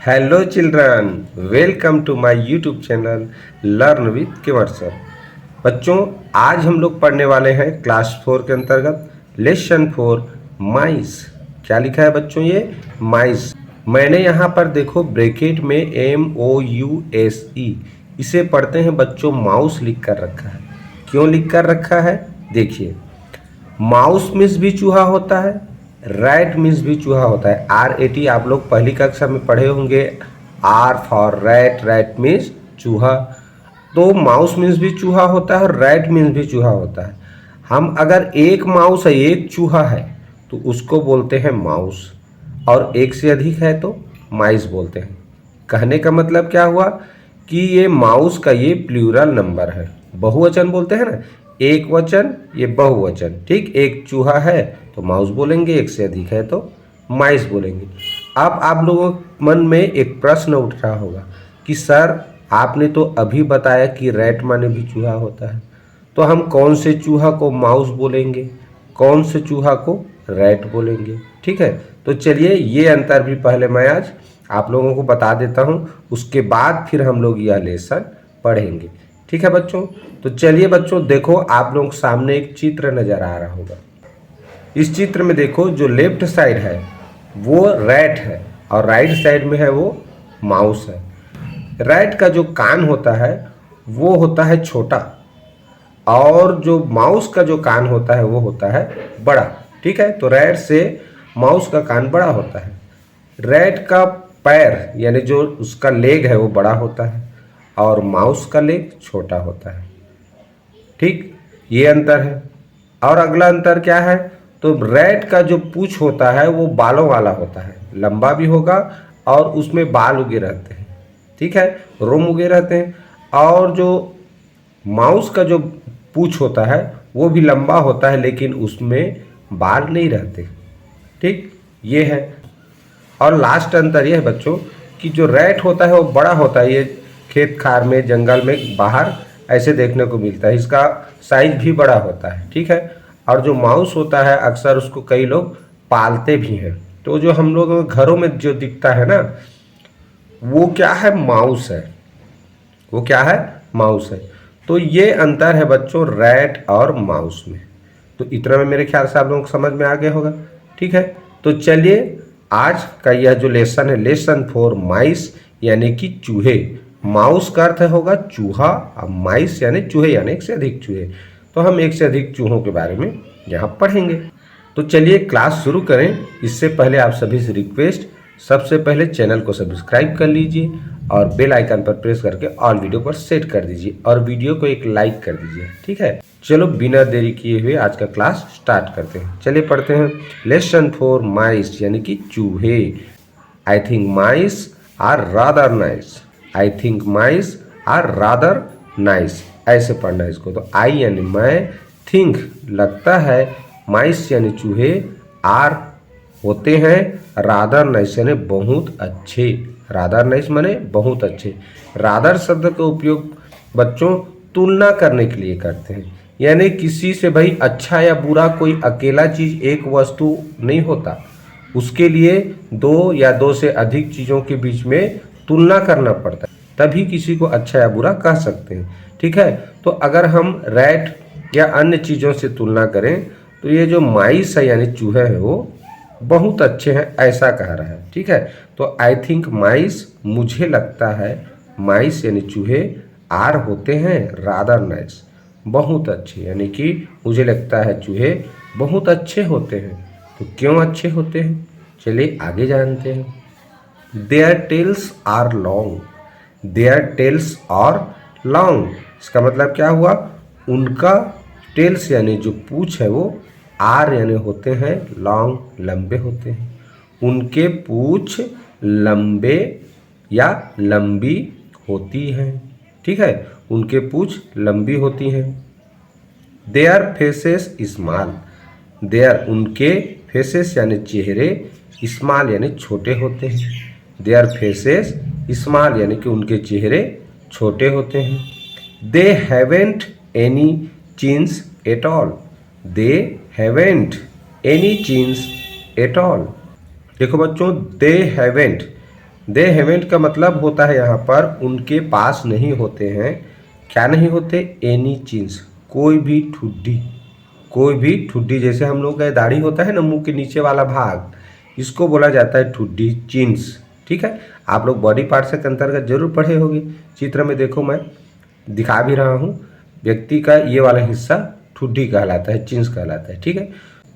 Hello children, welcome to my YouTube channel learn with Kevar sir. बच्चों, आज हम लोग पढ़ने वाले हैं क्लास 4 के अंतर्गत लेसन 4 माइस। क्या लिखा है बच्चों? ये माइस। मैंने यहाँ पर देखो ब्रैकेट में MOUSE इसे पढ़ते हैं बच्चों, माउस लिख कर रखा है। क्यों लिख कर रखा है? देखिए, माउस मीन्स भी चूहा होता है, रैट मीन्स भी चूहा होता है। RAT आप लोग पहली कक्षा में पढ़े होंगे। R for rat, rat means चूहा। तो माउस मीन्स भी चूहा होता है और रैट मीन्स भी चूहा होता है। हम अगर एक माउस है, एक चूहा है, तो उसको बोलते हैं माउस, और एक से अधिक है तो माइस बोलते हैं। कहने का मतलब क्या हुआ कि ये माउस का ये प्लूरल नंबर है, बहुवचन बोलते हैं ना, एक वचन ये बहुवचन। ठीक, एक चूहा है तो माउस बोलेंगे, एक से अधिक है तो माइस बोलेंगे। अब आप लोगों के मन में एक प्रश्न उठ रहा होगा कि सर आपने तो अभी बताया कि रैट माने भी चूहा होता है, तो हम कौन से चूहा को माउस बोलेंगे, कौन से चूहा को रैट बोलेंगे? ठीक है, तो चलिए ये अंतर भी पहले मैं आज आप लोगों को बता देता हूँ, उसके बाद फिर हम लोग यह लेसन पढ़ेंगे। ठीक है बच्चों, तो चलिए बच्चों, देखो आप लोगों के सामने एक चित्र नज़र आ रहा होगा। इस चित्र में देखो, जो लेफ्ट साइड है वो रैट है और राइट साइड में है वो माउस है। रैट का जो कान होता है वो होता है छोटा, और जो माउस का जो कान होता है वो होता है बड़ा। ठीक है, तो रैट से माउस का कान बड़ा होता है। रैट का पैर यानी जो उसका लेग है वो बड़ा होता है और माउस का लेग छोटा होता है। ठीक, ये अंतर है। और अगला अंतर क्या है? तो रैट का जो पूंछ होता है वो बालों वाला होता है, लंबा भी होगा और उसमें बाल उगे रहते हैं। ठीक है, रोम उगे रहते हैं। और जो माउस का जो पूंछ होता है वो भी लंबा होता है लेकिन उसमें बाल नहीं रहते। ठीक, ये है। और लास्ट अंतर ये है बच्चों कि जो रैट होता है वो बड़ा होता है, ये खेत खार में, जंगल में, बाहर ऐसे देखने को मिलता है, इसका साइज भी बड़ा होता है। ठीक है, और जो माउस होता है अक्सर उसको कई लोग पालते भी हैं, तो जो हम लोग घरों में जो दिखता है ना, वो क्या है? माउस है। वो क्या है? माउस है। तो ये अंतर है बच्चों रैट और माउस में। तो इतना में मेरे ख्याल से आप लोगों को समझ में आ गया होगा। ठीक है, तो चलिए आज का यह जो लेसन है, लेसन 4 माइस यानी कि चूहे। माउस का अर्थ होगा चूहा और माइस यानी चूहे, यानी एक से अधिक चूहे। तो हम एक से अधिक चूहों के बारे में यहाँ पढ़ेंगे। तो चलिए क्लास शुरू करें। इससे पहले आप सभी से रिक्वेस्ट, सबसे पहले चैनल को सब्सक्राइब कर लीजिए और बेल आइकन पर प्रेस करके ऑल वीडियो पर सेट कर दीजिए और वीडियो को एक लाइक कर दीजिए। ठीक है, चलो बिना देरी किए हुए आज का क्लास स्टार्ट करते हैं। चलिए पढ़ते हैं लेसन 4 माइस यानी कि चूहे। I think mice are rather nice. I think mice are rather nice, ऐसे पढ़ना है इसको। तो आई यानी मैं, थिंक लगता है, माइस यानी चूहे, आर होते हैं, रादर नाइस यानी बहुत अच्छे। रादर नाइस माने बहुत अच्छे। रादर शब्द का उपयोग बच्चों तुलना करने के लिए करते हैं, यानी किसी से भाई अच्छा या बुरा कोई अकेला चीज, एक वस्तु नहीं होता, उसके लिए दो या दो से अधिक चीजों के बीच में तुलना करना पड़ता है, तभी किसी को अच्छा या बुरा कह सकते हैं। ठीक है, तो अगर हम रैट या अन्य चीज़ों से तुलना करें तो ये जो माइस है यानी चूहे हैं वो बहुत अच्छे हैं, ऐसा कह रहा है। ठीक है, तो आई थिंक माइस मुझे लगता है, माइस यानी चूहे, आर होते हैं रादर नाइस बहुत अच्छे, यानी कि मुझे लगता है चूहे बहुत अच्छे होते हैं। तो क्यों अच्छे होते हैं, चलिए आगे जानते हैं। Their tails are long. Their tails are long, इसका मतलब क्या हुआ? उनका टेल्स यानी जो पूंछ है वो आर यानी होते हैं लॉन्ग, लंबे होते हैं। उनके पूंछ लंबे या लंबी होती हैं। ठीक है, उनके पूंछ लंबी होती हैं। Their faces small. देयर उनके फेसेस यानी चेहरे, स्मॉल यानी छोटे होते हैं। देयर फेसेस स्मॉल यानी कि उनके चेहरे छोटे होते हैं। They haven't any chins at all. They haven't any chins at all. देखो बच्चों, दे हैवेंट दे हैवेंट का मतलब होता है यहाँ पर उनके पास नहीं होते हैं, क्या नहीं होते, एनी चीज, कोई भी ठुड्डी, कोई भी ठुड्डी, जैसे हम लोग का दाढ़ी होता है ना मुंह के नीचे वाला भाग, इसको बोला जाता है ठुड्डी, चिन्स। ठीक है, आप लोग बॉडी पार्ट्स के अंतर्गत जरूर पढ़े होंगे। चित्र में देखो मैं दिखा भी रहा हूँ, व्यक्ति का ये वाला हिस्सा ठुड्डी कहलाता है, चिन्स कहलाता है। ठीक है,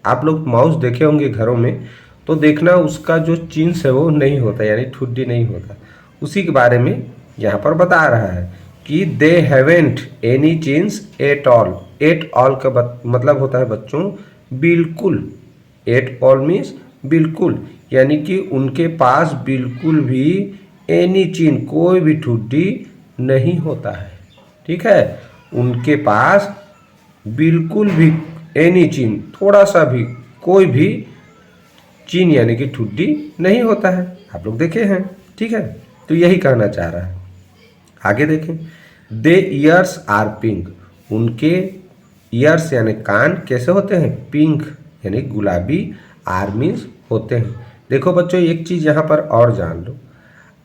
आप लोग माउस देखे होंगे घरों में, तो देखना उसका जो चिन्स है वो नहीं होता, यानी ठुड्डी नहीं होता। उसी के बारे में यहाँ पर बता रहा है कि they haven't any chins at all. At all का मतलब होता है बच्चों बिल्कुल। एट ऑल मीन्स बिल्कुल, यानी कि उनके पास बिल्कुल भी एनी चिन्ह, कोई भी ठुड्डी नहीं होता है। ठीक है, उनके पास बिल्कुल भी एनी चिन्ह, थोड़ा सा भी, कोई भी चिन्ह यानी कि ठुड्डी नहीं होता है। आप लोग देखे हैं। ठीक है, तो यही कहना चाह रहा है। आगे देखें, दे ईयर्स आर पिंक। उनके ईयर्स यानी कान कैसे होते हैं, पिंक यानी गुलाबी, आर मीन्स होते हैं। देखो बच्चों एक चीज़ यहाँ पर और जान लो,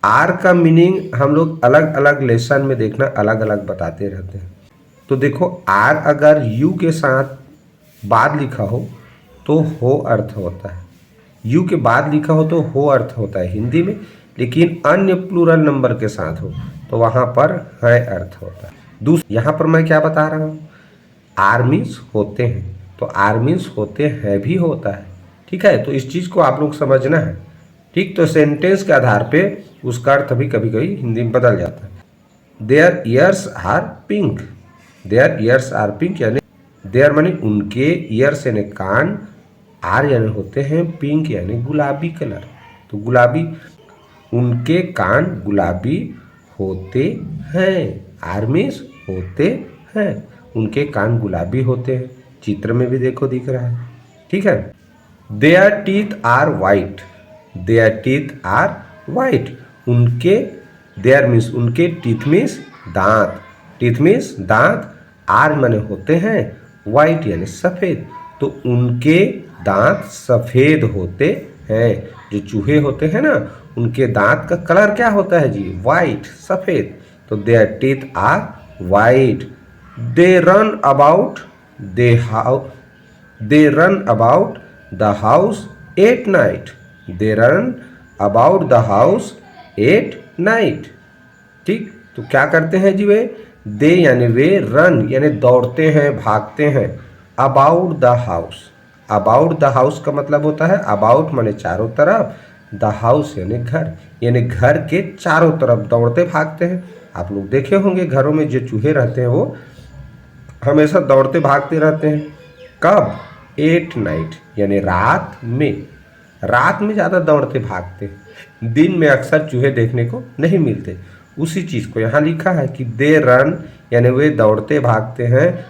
आर का मीनिंग हम लोग अलग अलग लेसन में देखना अलग अलग बताते रहते हैं। तो देखो आर अगर यू के साथ बाद लिखा हो तो हो अर्थ होता है, यू के बाद लिखा हो तो हो अर्थ होता है हिंदी में, लेकिन अन्य प्लूरल नंबर के साथ हो तो वहाँ पर है अर्थ होता है। यहाँ पर मैं क्या बता रहा हूँ, आर मीन्स होते हैं, तो आर मीन्स होते हैं भी होता है। ठीक है, तो इस चीज़ को आप लोग समझना है। ठीक, तो सेंटेंस के आधार पे उसका अर्थ भी कभी कभी हिंदी में बदल जाता है। Their ears are pink, their ears are pink यानी देयर मानी उनके, ईयर्स यानी कान, आर यानी होते हैं, पिंक यानी गुलाबी कलर। तो गुलाबी, उनके कान गुलाबी होते हैं, आर मीन्स होते हैं, उनके कान गुलाबी होते हैं। चित्र में भी देखो दिख रहा है। ठीक है, their teeth are white, their teeth are white, उनके, देयर मीन्स उनके, टीथ मीन्स दांत, टीथ मीन्स दांत, आर माने होते हैं, वाइट यानी सफ़ेद, तो उनके दांत सफ़ेद होते हैं। जो चूहे होते हैं ना उनके दांत का कलर क्या होता है जी, वाइट, सफ़ेद, तो their teeth are white. They run about, they run about the house at night, they run about the house at night. ठीक, तो क्या करते हैं जी वे, दे यानी वे, रन यानी दौड़ते हैं, भागते हैं, about the house, about the house का मतलब होता है अबाउट माने चारों तरफ, द हाउस यानी घर के चारों तरफ दौड़ते भागते हैं। आप लोग देखे होंगे घरों में जो चूहे रहते हैं वो हमेशा दौड़ते भागते रहते हैं। कब, एट नाइट यानी रात में, रात में ज़्यादा दौड़ते भागते हैं, दिन में अक्सर चूहे देखने को नहीं मिलते। उसी चीज़ को यहाँ लिखा है कि दे रन यानी वे दौड़ते भागते हैं,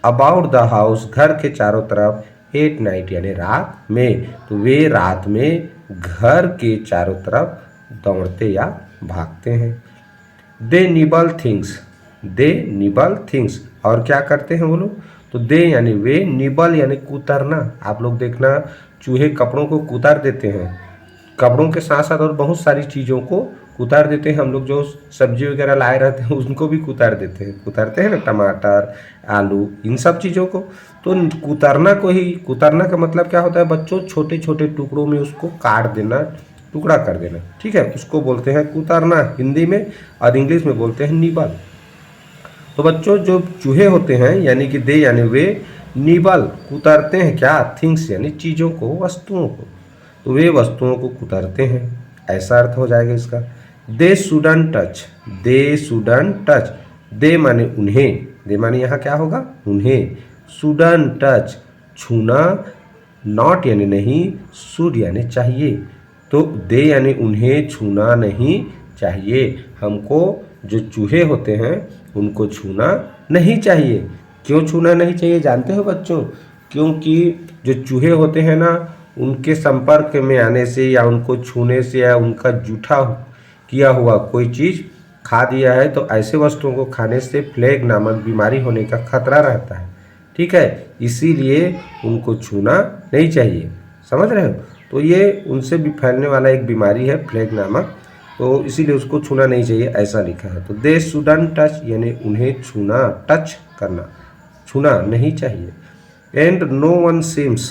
अबाउट द हाउस घर के चारों तरफ, एट नाइट यानी रात में, तो वे रात में घर के चारों तरफ दौड़ते या भागते हैं। दे निबल थिंग्स, दे निबल थिंग्स, और क्या करते हैं वो लोग, तो दे यानी वे, निबल यानी कुतरना। आप लोग देखना चूहे कपड़ों को कुतर देते हैं, कपड़ों के साथ साथ और बहुत सारी चीज़ों को कुतर देते हैं। हम लोग जो सब्जी वगैरह लाए रहते हैं उनको भी कुतर देते हैं, कुतरते हैं ना, टमाटर, आलू, इन सब चीज़ों को। तो कुतरना को ही, कुतरना का मतलब क्या होता है बच्चों, छोटे छोटे टुकड़ों में उसको काट देना, टुकड़ा कर देना। ठीक है, उसको बोलते हैं कुतरना हिंदी में, और इंग्लिश में बोलते हैं निबल। तो बच्चों जो चूहे होते हैं यानी कि दे यानी वे, निबल कुतरते हैं क्या, थिंग्स यानी चीज़ों को, वस्तुओं को, तो वे वस्तुओं को कुतरते हैं, ऐसा अर्थ हो जाएगा इसका। दे शुडन टच, दे शुडन टच, दे माने उन्हें, दे माने यहाँ क्या होगा, उन्हें, शुडन टच छूना, नॉट यानी नहीं, शुड यानी चाहिए, तो दे यानी उन्हें छूना नहीं चाहिए। हमको जो चूहे होते हैं उनको छूना नहीं चाहिए। क्यों छूना नहीं चाहिए जानते हो बच्चों, क्योंकि जो चूहे होते हैं ना उनके संपर्क में आने से या उनको छूने से या उनका जूठा किया हुआ कोई चीज़ खा दिया है तो ऐसे वस्तुओं को खाने से प्लेग नामक बीमारी होने का खतरा रहता है। ठीक है, इसीलिए उनको छूना नहीं चाहिए, समझ रहे हो। तो ये उनसे भी फैलने वाला एक बीमारी है प्लेग नामक, तो इसीलिए उसको छूना नहीं चाहिए, ऐसा लिखा है। तो दे शुडंट टच यानी उन्हें छूना, टच करना, छूना नहीं चाहिए। And no one seems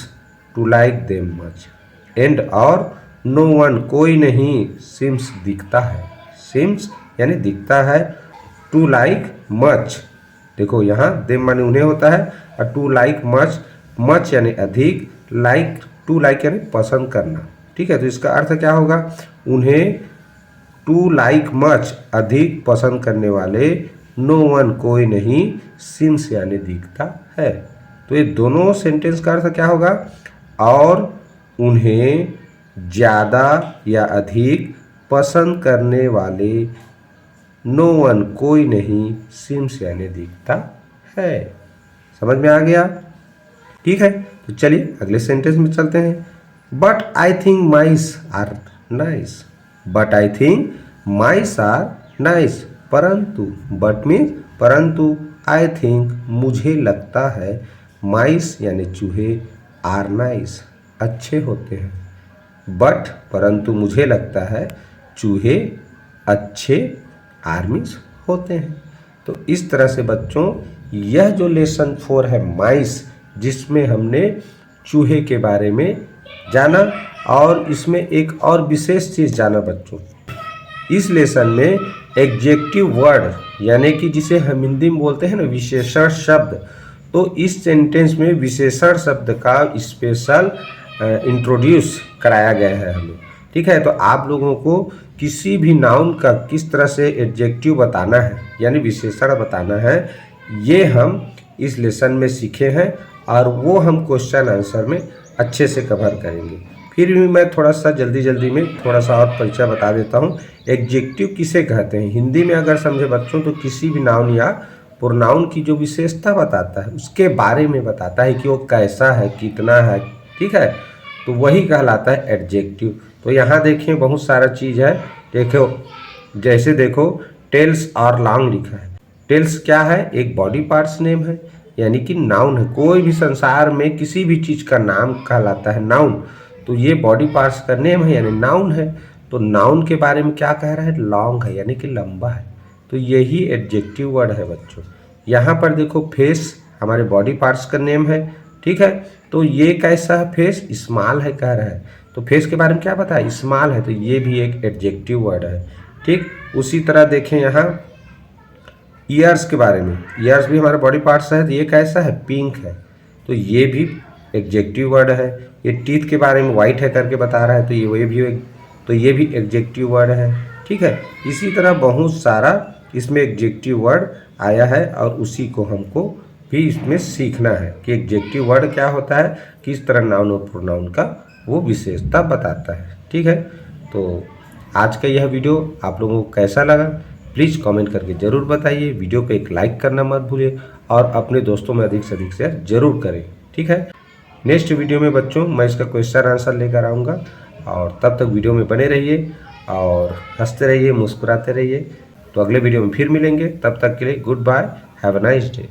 to like them much, and और नो वन कोई नहीं, सीम्स दिखता है, सीम्स यानी दिखता है, टू लाइक मच, देखो यहाँ देम माने उन्हें होता है, और टू लाइक मच, मच यानी अधिक, लाइक टू लाइक यानी पसंद करना, ठीक है। तो इसका अर्थ क्या होगा, उन्हें टू लाइक मच अधिक पसंद करने वाले, नो वन कोई नहीं, सिम्स यानी दिखता है। तो ये दोनों सेंटेंस का अर्थ क्या होगा, और उन्हें ज़्यादा या अधिक पसंद करने वाले, नो वन कोई नहीं, सिम्स यानी दिखता है। समझ में आ गया, ठीक है। तो चलिए अगले सेंटेंस में चलते हैं। But I think mice are nice, but I think mice are nice, परंतु, बट मीन्स परंतु, आई थिंक मुझे लगता है, माइस यानी चूहे, आर नाइस अच्छे होते हैं। बट परंतु मुझे लगता है, चूहे अच्छे, आर मीन्स होते हैं। तो इस तरह से बच्चों यह जो लेसन 4 है माइस, जिसमें हमने चूहे के बारे में जाना, और इसमें एक और विशेष चीज़ जाना बच्चों, इस लेसन में एडजेक्टिव वर्ड यानी कि जिसे हम हिंदी में बोलते हैं ना विशेषण शब्द, तो इस सेंटेंस में विशेषण शब्द का स्पेशल इंट्रोड्यूस कराया गया है हमें, ठीक है। तो आप लोगों को किसी भी नाउन का किस तरह से एडजेक्टिव बताना है यानी विशेषण बताना है, ये हम इस लेसन में सीखे हैं, और वो हम क्वेश्चन आंसर में अच्छे से कवर करेंगे। फिर भी मैं थोड़ा सा जल्दी में थोड़ा सा और परिचय बता देता हूँ। एडजेक्टिव किसे कहते हैं, हिंदी में अगर समझे बच्चों तो किसी भी नाउन या प्रोनाउन की जो विशेषता बताता है, उसके बारे में बताता है कि वो कैसा है, कितना है, ठीक है। तो वही कहलाता है एडजेक्टिव। तो यहाँ देखिए बहुत सारा चीज़ है, देखो जैसे देखो टेल्स और लॉन्ग लिखा है। टेल्स क्या है, एक बॉडी पार्ट्स नेम है यानी कि नाउन है। कोई भी संसार में किसी भी चीज़ का नाम कहलाता है नाउन, तो ये बॉडी पार्ट्स का नेम है यानी नाउन है। तो नाउन के बारे में क्या कह रहा है, लॉन्ग है यानी कि लंबा है। तो यही एडजेक्टिव वर्ड है बच्चों। यहाँ पर देखो फेस हमारे बॉडी पार्ट्स का नेम है, ठीक है। तो ये कैसा है, फेस स्मॉल है कह रहा है, तो फेस के बारे में क्या पता है, स्मॉल है, तो ये भी एक एडजेक्टिव वर्ड है, ठीक। उसी तरह देखें यहाँ ईयर्स के बारे में, ईयर्स भी हमारे बॉडी पार्ट्स है, तो ये कैसा है, पिंक है, तो ये भी एडजेक्टिव वर्ड है। ये टीथ के बारे में वाइट है करके बता रहा है, तो ये भी एडजेक्टिव वर्ड है, ठीक है। इसी तरह बहुत सारा इसमें एडजेक्टिव वर्ड आया है, और उसी को हमको भी इसमें सीखना है कि एडजेक्टिव वर्ड क्या होता है, किस तरह नाउन और प्रोनाउन का वो विशेषता बताता है, ठीक है। तो आज का यह वीडियो आप लोगों को कैसा लगा प्लीज़ कमेंट करके ज़रूर बताइए। वीडियो को एक लाइक करना मत भूलिए, और अपने दोस्तों में अधिक से अधिक शेयर जरूर करें, ठीक है। नेक्स्ट वीडियो में बच्चों मैं इसका क्वेश्चन आंसर लेकर आऊँगा, और तब तक वीडियो में बने रहिए और हंसते रहिए, मुस्कुराते रहिए। तो अगले वीडियो में फिर मिलेंगे, तब तक के लिए goodbye, have a nice day.